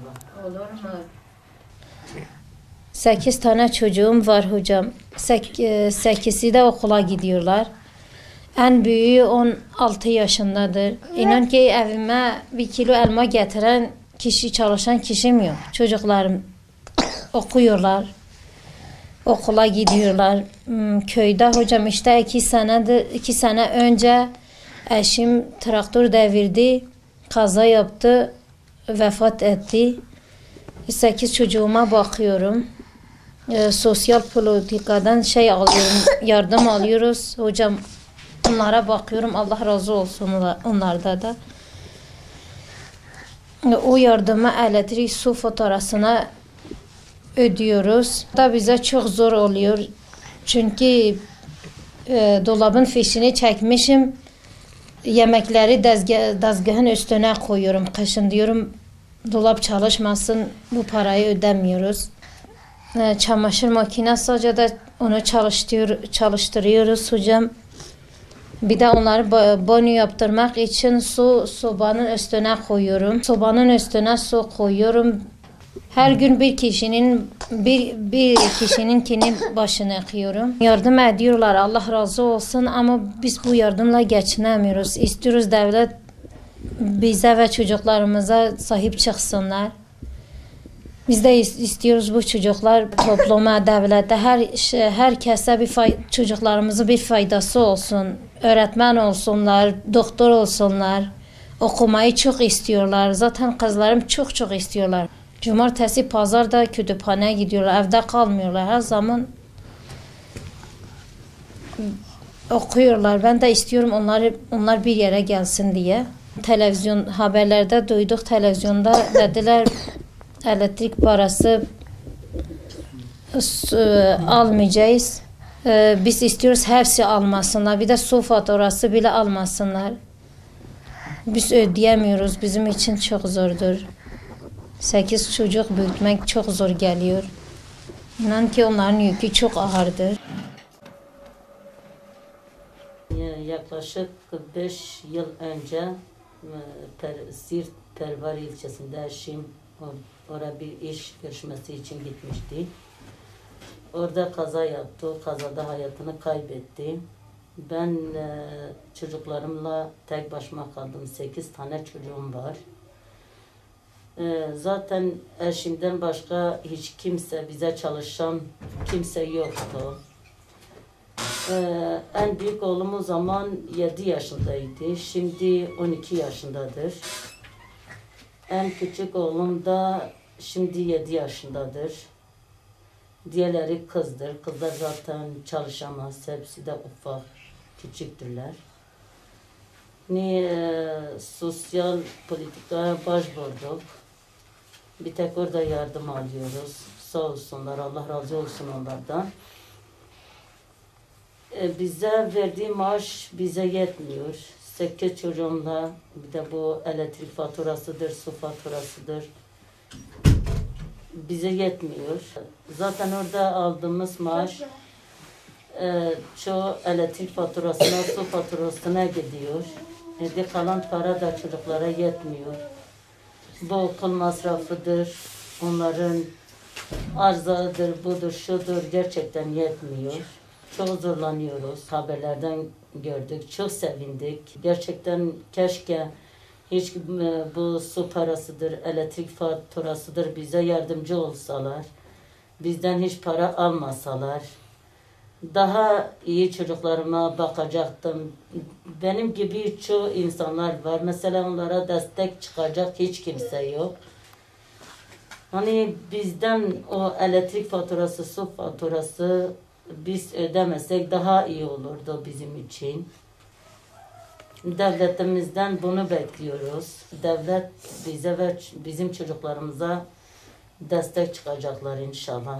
inşallah. Olur mu? 8 tane çocuğum var hocam. 8'i de okula gidiyorlar. En büyüğü 16 yaşındadır. İnan ki evime 1 kilo elma getiren kişi, çalışan kişim yok. Çocuklarım okuyorlar. Okula gidiyorlar. Köyde hocam işte 2 sene önce eşim traktör devirdi. Kaza yaptı. Vefat etti. 8 çocuğuma bakıyorum. Sosyal politikadan yardım alıyoruz. Hocam onlara bakıyorum. Allah razı olsun onlarda da. O yardımı elektrik, su faturasına ödüyoruz. Da bize çok zor oluyor. Çünkü dolabın fişini çekmişim. Yemekleri dezgahın üstüne koyuyorum. Kışın diyorum dolap çalışmasın, bu parayı ödemiyoruz. Çamaşır makinesi sadece de onu çalıştırıyoruz hocam. Bir de onları banyo yaptırmak için sobanın üstüne koyuyorum. Sobanın üstüne su koyuyorum. Her gün bir kişininkinin başını yıkıyorum. Yardım ediyorlar, Allah razı olsun, ama biz bu yardımla geçinemiyoruz. İstiyoruz devlet bize ve çocuklarımıza sahip çıksınlar. Biz de istiyoruz bu çocuklar topluma, devlete, herkese çocuklarımızın bir faydası olsun. Öğretmen olsunlar, doktor olsunlar. Okumayı çok istiyorlar. Zaten kızlarım çok istiyorlar. Cumartesi, pazar da kütüphaneye gidiyorlar. Evde kalmıyorlar. Her zaman okuyorlar. Ben de istiyorum onlar bir yere gelsin diye. Televizyon haberlerde duyduk, televizyonda dediler elektrik parası almayacağız. Biz istiyoruz hepsi almasınlar. Bir de su faturası bile almasınlar. Biz ödeyemiyoruz. Bizim için çok zordur. 8 çocuk büyütmek çok zor geliyor. İnan ki onların yükü çok ağırdır. Yaklaşık 5 yıl önce Siirt Pervari ilçesinde eşim oraya bir iş görüşmesi için gitmişti. Orada kaza yaptı. O kazada hayatını kaybetti. Ben çocuklarımla tek başıma kaldım. 8 tane çocuğum var. Zaten eşimden başka hiç kimse, bize çalışan kimse yoktu. En büyük oğlum o zaman 7 yaşındaydı. Şimdi 12 yaşındadır. En küçük oğlum da şimdi 7 yaşındadır. Diğerleri kızdır. Kızlar zaten çalışamaz. Hepsi de ufak, küçüktürler. Sosyal politikaya başvurduk. Bir tek orada yardım alıyoruz. Sağ olsunlar, Allah razı olsun onlardan. Bize verdiği maaş bize yetmiyor. 8 çocuğumla, bir de bu elektrik faturasıdır, su faturasıdır. Bize yetmiyor. Zaten orada aldığımız maaş çoğu elektrik faturasına, su faturasına gidiyor. Kalan para da çocuklara yetmiyor. Bu okul masrafıdır, onların arzağıdır, budur, şudur, gerçekten yetmiyor. Çok zorlanıyoruz, haberlerden gördük, çok sevindik. Gerçekten keşke hiç bu su parasıdır, elektrik faturasıdır bize yardımcı olsalar, bizden hiç para almasalar, daha iyi çocuklarıma bakacaktım. Benim gibi çoğu insanlar var. Mesela onlara destek çıkacak hiç kimse yok. Hani bizden o elektrik faturası, su faturası biz ödemesek daha iyi olurdu bizim için. Devletimizden bunu bekliyoruz. Devlet bize ve bizim çocuklarımıza destek çıkacaklar inşallah.